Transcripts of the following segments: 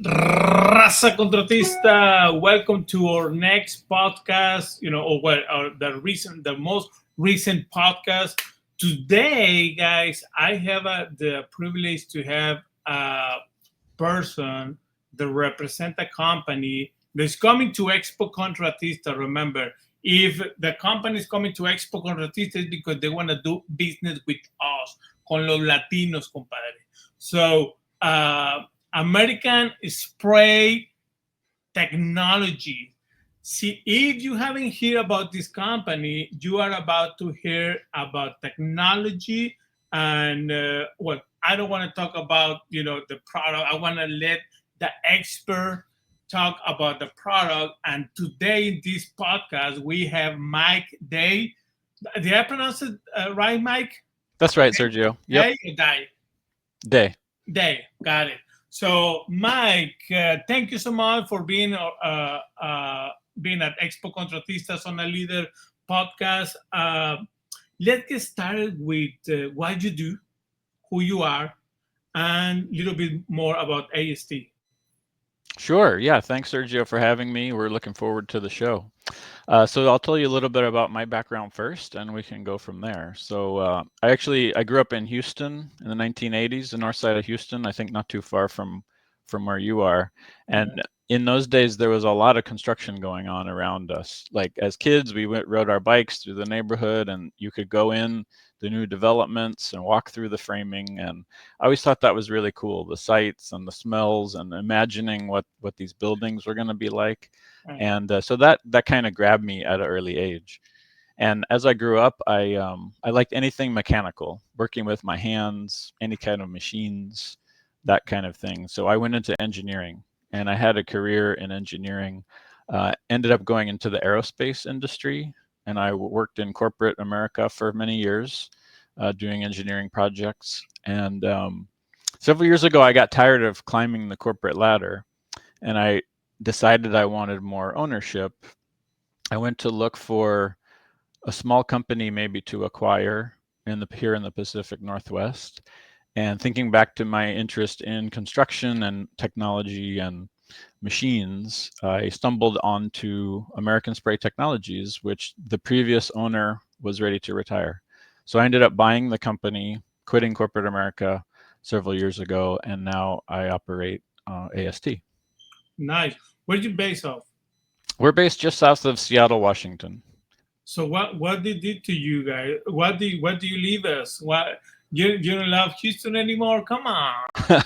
Raza Contratista, welcome to our next podcast. The most recent podcast. Today, guys, I have the privilege to have a person that represent a company that's coming to Expo Contratista. Remember, if the company is coming to Expo Contratista, it's because they want to do business with us, con los latinos, compadre. So, American Spray Technology. See, if you haven't heard about this company, you are about to hear about technology. And I don't want to talk about the product. I want to let the expert talk about the product. And today in this podcast, we have Mike Dey. Did I pronounce it right, Mike? That's right, Sergio. Yep. Dey or Die? Day. Day, got it. So, Mike, thank you so much for being at Expo Contratistas on a Leader podcast. Let's get started with what you do, who you are, and a little bit more about AST. Sure. Yeah. Thanks, Sergio, for having me. We're looking forward to the show. So I'll tell you a little bit about my background first, and we can go from there. So I grew up in Houston in the 1980s, the north side of Houston. I think not too far from where you are. And in those days, there was a lot of construction going on around us. Like as kids, we rode our bikes through the neighborhood, and you could go in the new developments and walk through the framing. And I always thought that was really cool, the sights and the smells and imagining what these buildings were going to be like. And so that kind of grabbed me at an early age. And as I grew up, I liked anything mechanical, working with my hands, any kind of machines, that kind of thing. So I went into engineering, and I had a career in engineering. Ended up going into the aerospace industry, and I worked in corporate America for many years, doing engineering projects. And several years ago, I got tired of climbing the corporate ladder, and I decided I wanted more ownership. I went to look for a small company maybe to acquire here in the Pacific Northwest. And thinking back to my interest in construction and technology and machines, I stumbled onto American Spray Technologies, which the previous owner was ready to retire. So I ended up buying the company, quitting corporate America several years ago, and now I operate AST. Nice. Where you based off? We're based just south of Seattle, Washington. So what they did to you guys? What do you leave us? What you don't love Houston anymore? Come on, come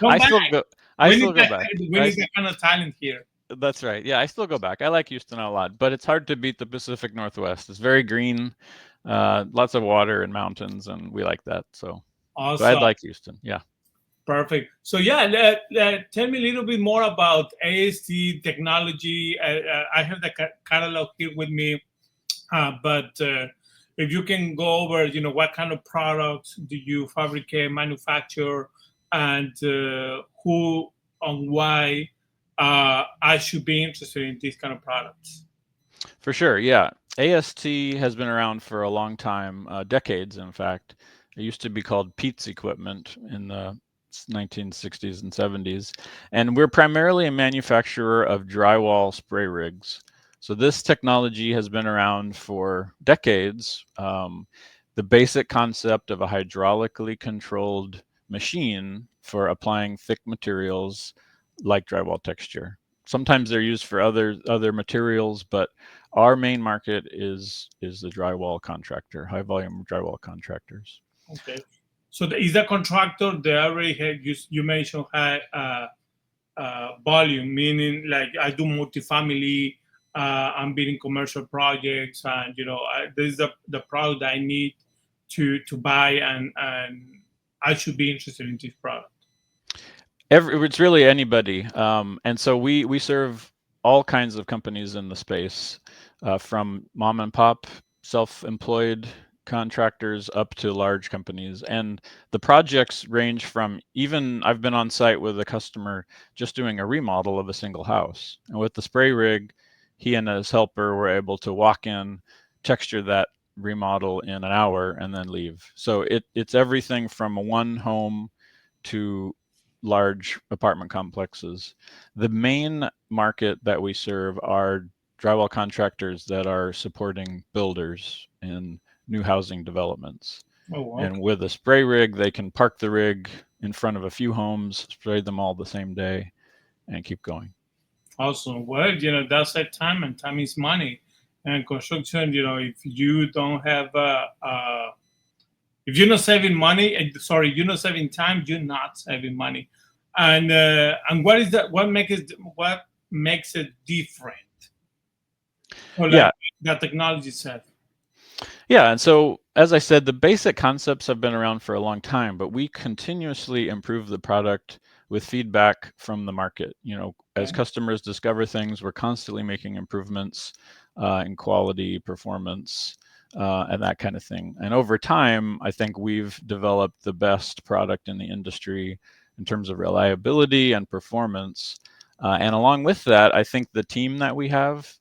I back. still go. I still go back. We need that kind of talent here. That's right. Yeah, I still go back. I like Houston a lot, but it's hard to beat the Pacific Northwest. It's very green, lots of water and mountains, and we like that. So Awesome. I like Houston. Yeah. Perfect. So yeah, tell me a little bit more about AST technology. I have the catalog here with me, but if you can go over, what kind of products do you fabricate, manufacture, and who and why I should be interested in these kind of products. For sure. Yeah. AST has been around for a long time, decades, in fact. It used to be called Pete's Equipment in the 1960s and 70s. And we're primarily a manufacturer of drywall spray rigs. So this technology has been around for decades. The basic concept of a hydraulically controlled machine for applying thick materials like drywall texture. Sometimes they're used for other materials, but our main market is the drywall contractor, high volume drywall contractors. Okay. So is the contractor they already had you mentioned high volume, meaning like I do multifamily, I'm bidding commercial projects, and this is the product I need to buy, and I should be interested in this product. It's really anybody, and so we serve all kinds of companies in the space, from mom and pop, self-employed contractors up to large companies. And the projects range from, even I've been on site with a customer just doing a remodel of a single house. And with the spray rig, he and his helper were able to walk in, texture that remodel in an hour, and then leave. So it's everything from one home to large apartment complexes. The main market that we serve are drywall contractors that are supporting builders in new housing developments. Oh, okay. And with a spray rig, they can park the rig in front of a few homes, spray them all the same day, and keep going. Awesome. Well, that's that time, and time is money. And construction, if you don't have, if you're not saving money, sorry, you're not saving time, you're not saving money. And what is that? What makes it different? Or like Yeah. the technology itself. Yeah, and so as I said, the basic concepts have been around for a long time, but we continuously improve the product with feedback from the market. As Okay. customers discover things, we're constantly making improvements in quality, performance, and that kind of thing. And over time, I think we've developed the best product in the industry in terms of reliability and performance. And along with that, I think the team that we have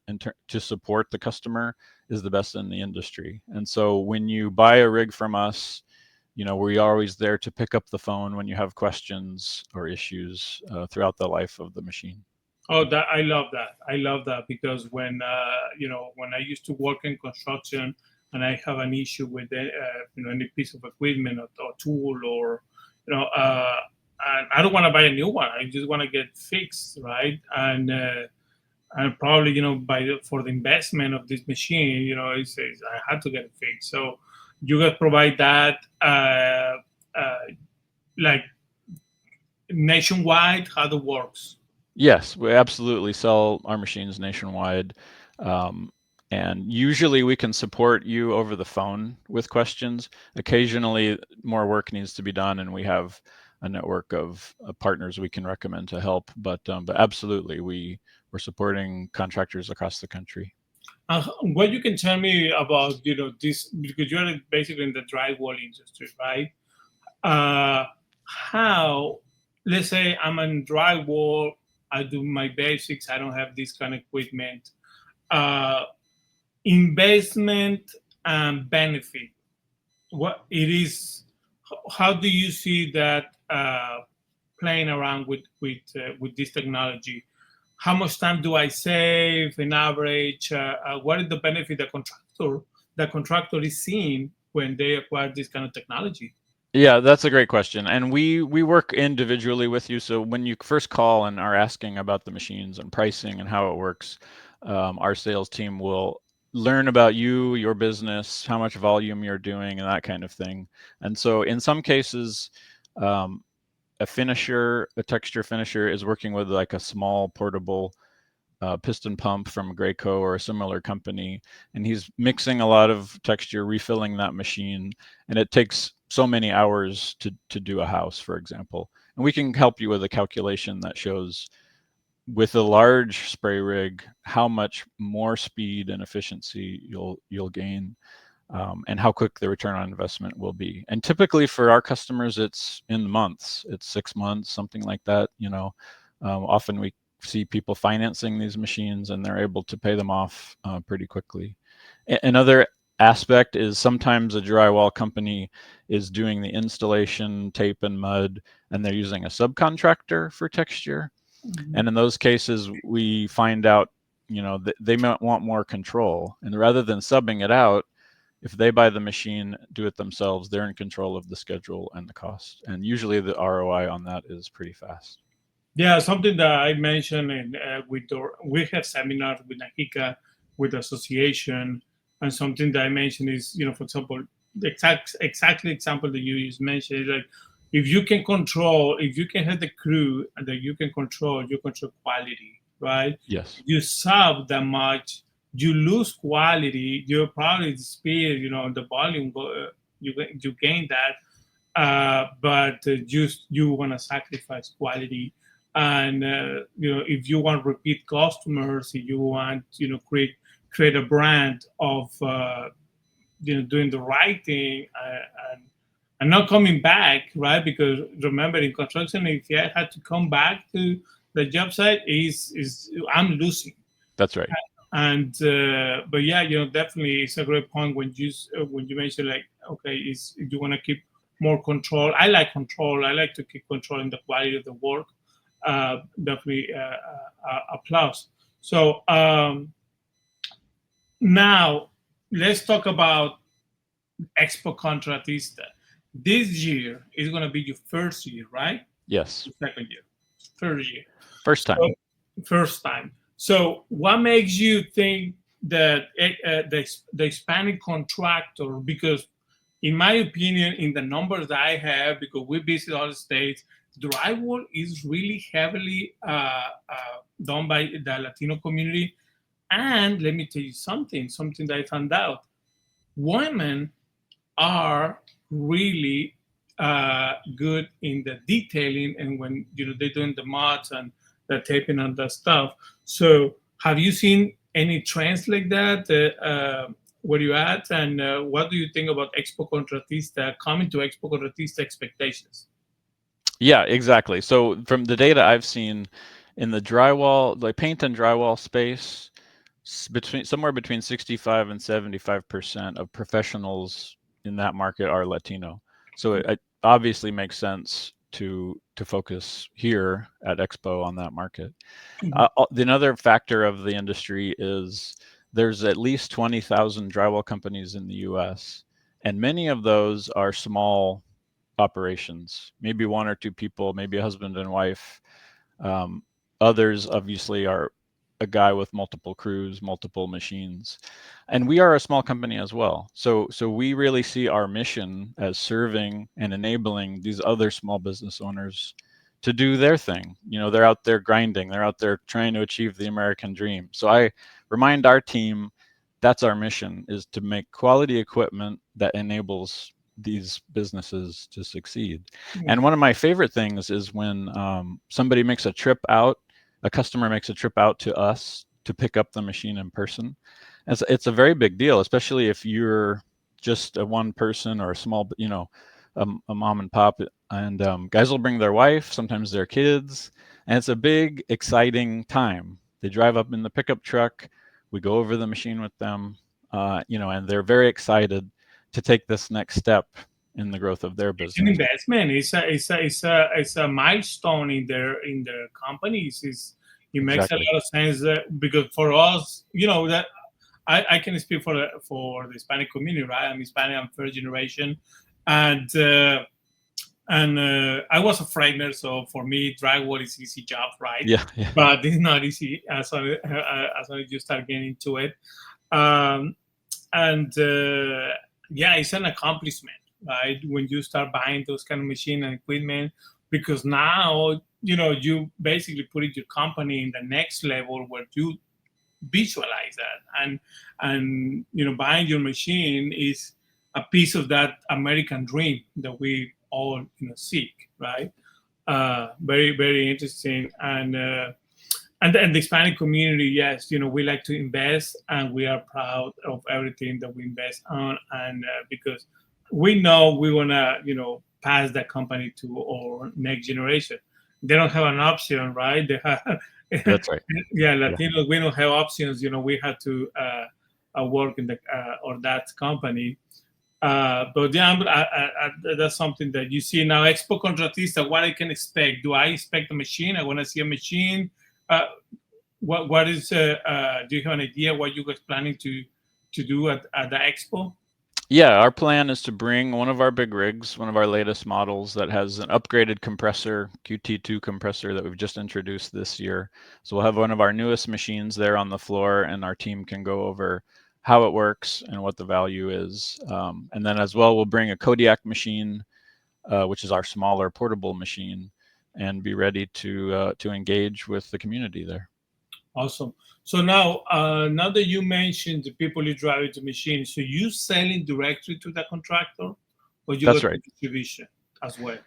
to support the customer is the best in the industry. And so when you buy a rig from us, we're always there to pick up the phone when you have questions or issues throughout the life of the machine. Oh, that I love that. I love that because when I used to work in construction and I have an issue with any piece of equipment or tool or and I don't want to buy a new one. I just want to get fixed, right? And probably for the investment of this machine, it says I had to get it fixed. So you guys provide that like nationwide. How it works? Yes, we absolutely sell our machines nationwide. And usually we can support you over the phone with questions. Occasionally more work needs to be done, and we have a network of partners we can recommend to help. But absolutely, we're supporting contractors across the country. What you can tell me about this, because you're basically in the drywall industry, right? How, let's say I'm in drywall, I do my basics, I don't have this kind of equipment. Investment and benefit, what it is, how do you see that playing around with this technology? How much time do I save in average? What is the benefit the contractor is seeing when they acquire this kind of technology? Yeah, that's a great question. And we work individually with you. So when you first call and are asking about the machines and pricing and how it works, our sales team will learn about you, your business, how much volume you're doing, and that kind of thing. And so in some cases, a texture finisher is working with like a small portable piston pump from Graco or a similar company, and he's mixing a lot of texture, refilling that machine, and it takes so many hours to do a house, for example. And we can help you with a calculation that shows with a large spray rig how much more speed and efficiency you'll gain, and how quick the return on investment will be. And typically for our customers, it's in months. It's 6 months, something like that. Often we see people financing these machines and they're able to pay them off pretty quickly. Another aspect is sometimes a drywall company is doing the installation, tape and mud, and they're using a subcontractor for texture. Mm-hmm. And in those cases, we find out, they might want more control. And rather than subbing it out, if they buy the machine, do it themselves, they're in control of the schedule and the cost. And usually the ROI on that is pretty fast. Yeah, something that I mentioned, and we have seminars with Nahika, with the association, and something that I mentioned is, for example, the exactly example that you just mentioned is like, if you can have the crew and that you control quality, right? Yes. You sub that much, you lose quality, you probably the speed, the volume, you gain that, but you want to sacrifice quality. And if you want repeat customers, if you want create a brand of doing the right thing, and not coming back, right? Because remember, in construction, if I had to come back to the job site, is I'm losing. That's right. And but yeah, definitely it's a great point when you mention like, okay, is you want to keep more control. I like control. I like to keep controlling the quality of the work. Definitely applause. So now let's talk about Expo Contratista. This year is going to be your first year, right? Yes. Second year, third year, First time. so, first time. So, what makes you think that the Hispanic contractor? Because, in my opinion, in the numbers that I have, because we visit all the states, drywall is really heavily done by the Latino community. And let me tell you something that I found out. Women are really good in the detailing, and when they're doing the mods and the taping and the stuff. So have you seen any trends like that where you at, and what do you think about Expo Contratista coming to Expo Contratista expectations? Yeah, exactly. So from the data I've seen in the drywall, like paint and drywall space, somewhere between 65 and 75% of professionals in that market are Latino. So it obviously makes sense to focus here at Expo on that market. Another factor of the industry is there's at least 20,000 drywall companies in the US, and many of those are small operations, maybe one or two people, maybe a husband and wife. Others obviously are a guy with multiple crews, multiple machines, and we are a small company as well. So we really see our mission as serving and enabling these other small business owners to do their thing. They're out there grinding, they're out there trying to achieve the American dream. So I remind our team that's our mission, is to make quality equipment that enables these businesses to succeed. And one of my favorite things is when somebody makes a trip out, a customer makes a trip out to us to pick up the machine in person. And it's a very big deal, especially if you're just a one person or a small, a mom and pop, and guys will bring their wife, sometimes their kids, and it's a big, exciting time. They drive up in the pickup truck, we go over the machine with them, and they're very excited to take this next step in the growth of their business. It's an investment. It's a milestone in their companies. It makes Exactly. a lot of sense because for us, that I can speak for the Hispanic community, right? I'm Hispanic. I'm first generation, and I was a framer, so for me, drywall is easy job, right? Yeah. But it's not easy as soon as you start getting into it. And yeah, it's an accomplishment, right? When you start buying those kind of machine and equipment, because now you basically put your company in the next level where you visualize that, and buying your machine is a piece of that American dream that we all seek, right? Very, very interesting. And the Hispanic community, yes, we like to invest, and we are proud of everything that we invest on, and because we know we wanna pass that company to our next generation. They don't have an option, right? They have That's right. yeah, Latinos, we don't have options. We have to work in the or that company. But yeah, that's something that you see now. Expo Contratista, what I can expect? Do I expect a machine? I want to see a machine. What is? Do you have an idea what you guys planning to do at the expo? Yeah, our plan is to bring one of our big rigs, one of our latest models that has an upgraded compressor, QT2 compressor that we've just introduced this year. So we'll have one of our newest machines there on the floor, and our team can go over how it works and what the value is. And then as well, we'll bring a Kodiak machine, which is our smaller portable machine, and be ready to engage with the community there. Awesome. So now that you mentioned the people you drive the machine, so you selling directly to the contractor, or you That's go right. to distribution as well?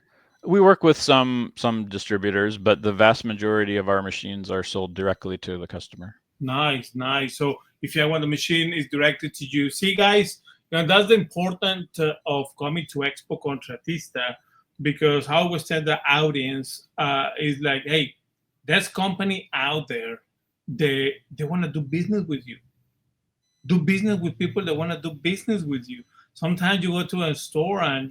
We work with some distributors, but the vast majority of our machines are sold directly to the customer. Nice. So if you want the machine, is directed to you. See, guys, that's the important of coming to Expo Contratista, because how we set the audience is like, hey, there's company out there. They want to do business with you. Do business with people that want to do business with you. sometimes you go to a store and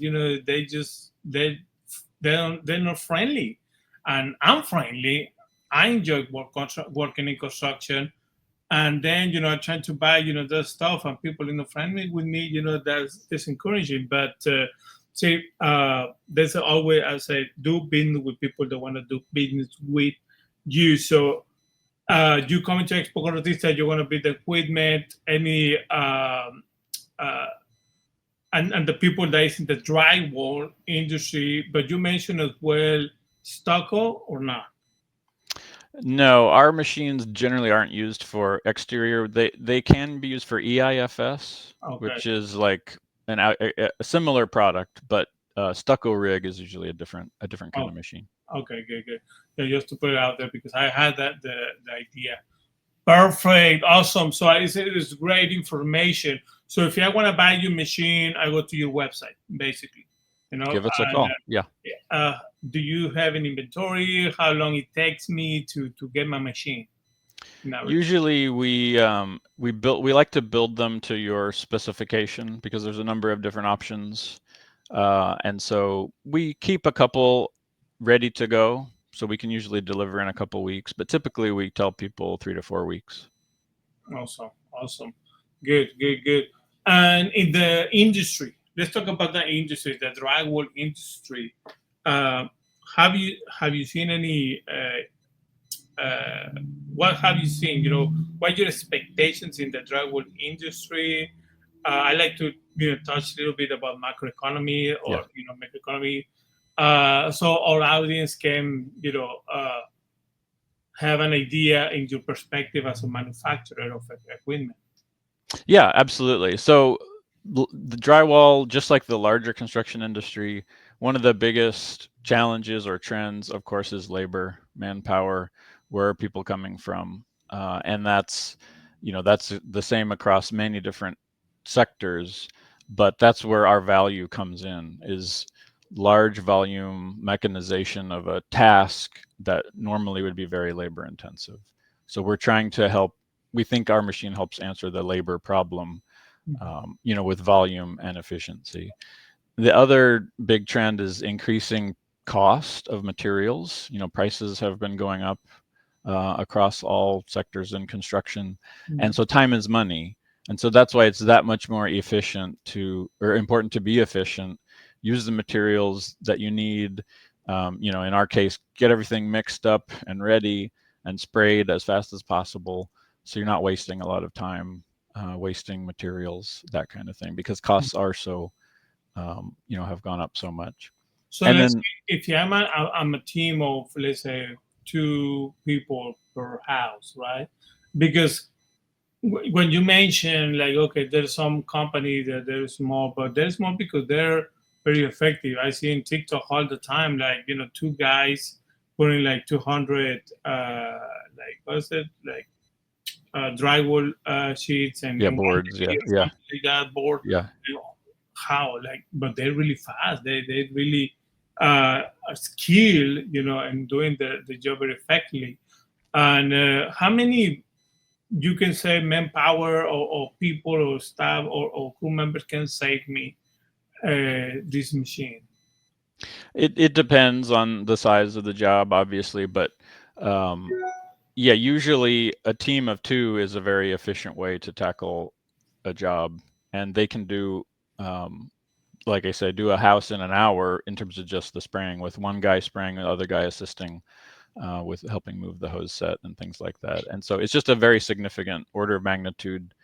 they're not friendly, and I'm friendly. I enjoy working in construction, and then trying to buy the stuff, and people friendly with me, that's encouraging. But see, there's always, I say, do business with people that want to do business with you. So you coming to Expo Contratista, you're going to be the equipment, any uh, and the people that is in the drywall industry. But you mentioned as well stucco or not? No, our machines generally aren't used for exterior. They can be used for EIFS, Okay. which is like a similar product, but stucco rig is usually a different kind of machine. Okay, good. Yeah, just to put it out there because I had the idea. Perfect, awesome. So it's great information. So if I want to buy your machine, I go to your website, basically. Give us a call. Yeah. Do you have an inventory? How long it takes me to get my machine? Usually we like to build them to your specification because there's a number of different options, and so we keep a couple ready to go, so we can usually deliver in a couple weeks. But typically we tell people 3 to 4 weeks. Awesome, good. And in the industry, let's talk about the industry, the drywall industry. Have you seen any? What have you seen? What are your expectations in the drywall industry? I like to touch a little bit about macroeconomy or macroeconomy, so our audience can have an idea in your perspective as a manufacturer of equipment. Yeah, absolutely. So the drywall, just like the larger construction industry, one of the biggest challenges or trends, of course, is labor, manpower. Where are people coming from? And that's the same across many different sectors, but that's where our value comes in, is large volume mechanization of a task that normally would be very labor intensive. So we're trying to help. We think our machine helps answer the labor problem, with volume and efficiency. The other big trend is increasing cost of materials. Prices have been going up across all sectors in construction, and so time is money. And so that's why it's that much more important to be efficient, use the materials that you need. In our case, get everything mixed up and ready and sprayed as fast as possible, so you're not wasting a lot of time, wasting materials, that kind of thing, because costs are so, have gone up so much. So if I'm a team of, let's say, 2 people per house, right? Because when you mention like, okay, there's some company that they're small, but they're small because they're very effective. I see in TikTok all the time, like 2 guys putting like 200 like what's it, like drywall sheets and boards. Board. How, like, but they're really fast. They really are skilled, and doing the job very effectively. And how many, you can say, manpower or people or staff or crew members can save me this machine? It depends on the size of the job, obviously, but usually a team of 2 is a very efficient way to tackle a job, and they can do, like I said, do a house in an hour in terms of just the spraying, with one guy spraying, the other guy assisting with helping move the hose set and things like that. And so it's just a very significant order of magnitude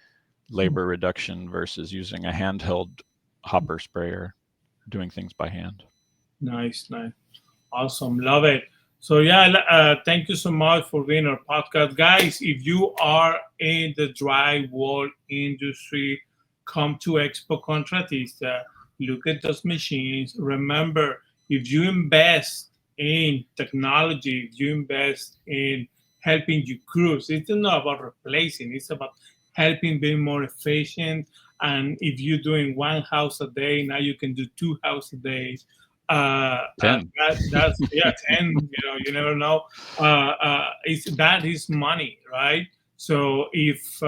labor reduction versus using a handheld hopper sprayer, doing things by hand. Nice. Awesome. Love it. So thank you so much for being our podcast. Guys, if you are in the drywall industry, come to Expo Contratista, look at those machines. Remember, if you invest in technology, if you invest in helping your crews, it's not about replacing, it's about helping being more efficient. And if you're doing 1 house a day, now you can do 2 houses a day. 10. That's 10. You never know. That is money, right? So if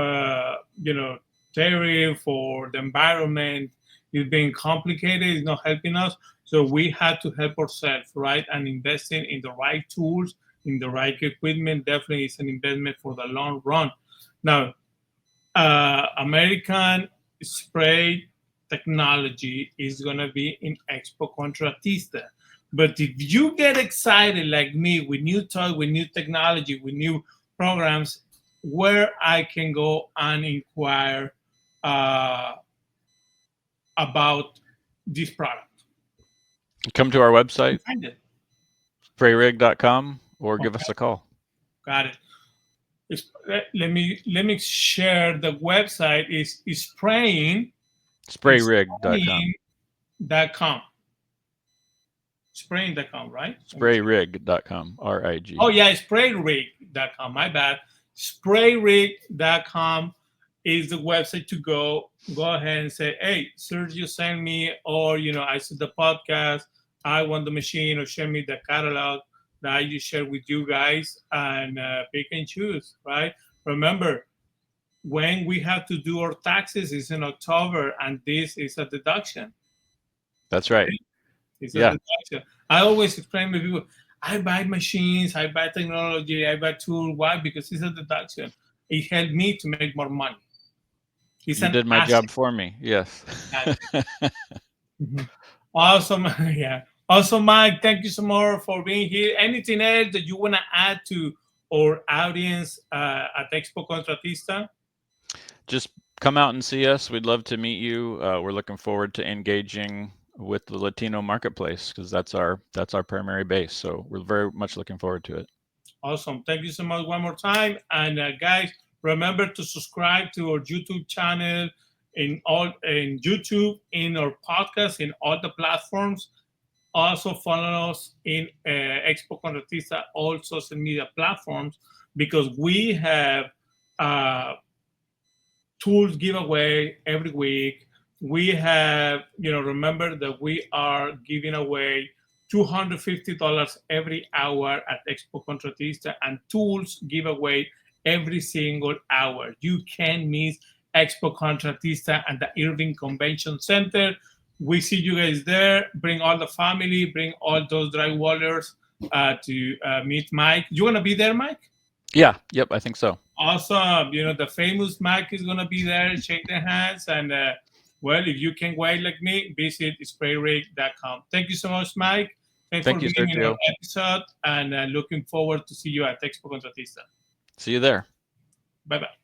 tariff or the environment It's being complicated. It's not helping us. So we had to help ourselves, right? And investing in the right tools, in the right equipment, definitely is an investment for the long run. Now, American spray technology is going to be in Expo Contratista. But if you get excited like me with new toys, with new technology, with new programs, where I can go and inquire about this product? Come to our website, Find it. sprayrig.com, or give us Okay. a call. Got it. Let me share the website is spraying Sprayrig.com. spraying.com. Spraying.com, right? Sprayrig.com. RIG. Oh yeah, sprayrig.com. My bad. Sprayrig.com is the website to go. Go ahead and say, hey, Sergio, send me, or I saw the podcast. I want the machine, or send me the catalog that I just share with you guys, and pick and choose. Right? Remember, when we have to do our taxes is in October, and this is a deduction. That's right. It's a deduction. I always explain to people, I buy machines, I buy technology, I buy tools. Why? Because it's a deduction. It helped me to make more money. You did my job for me. Yes. Awesome. Yeah. Also, Mike, thank you so much for being here. Anything else that you want to add to our audience at Expo Contratista? Just come out and see us. We'd love to meet you. We're looking forward to engaging with the Latino marketplace, because that's our primary base. So we're very much looking forward to it. Awesome. Thank you so much one more time. And guys, remember to subscribe to our YouTube channel, in YouTube, in our podcast, in all the platforms. Also follow us in Expo Contratista, all social media platforms, because we have tools giveaway every week. We have, remember that we are giving away $250 every hour at Expo Contratista, and tools giveaway every single hour. You can't miss Expo Contratista and the Irving Convention Center. We see you guys there. Bring all the family, bring all those drywallers to meet Mike. You want to be there, Mike? Yeah. Yep. I think so. Awesome. The famous Mike is going to be there. Shake their hands. And, well, if you can wait like me, visit sprayrig.com. Thank you so much, Mike. Thanks for being in our episode. And looking forward to see you at Expo Contratista. See you there. Bye-bye.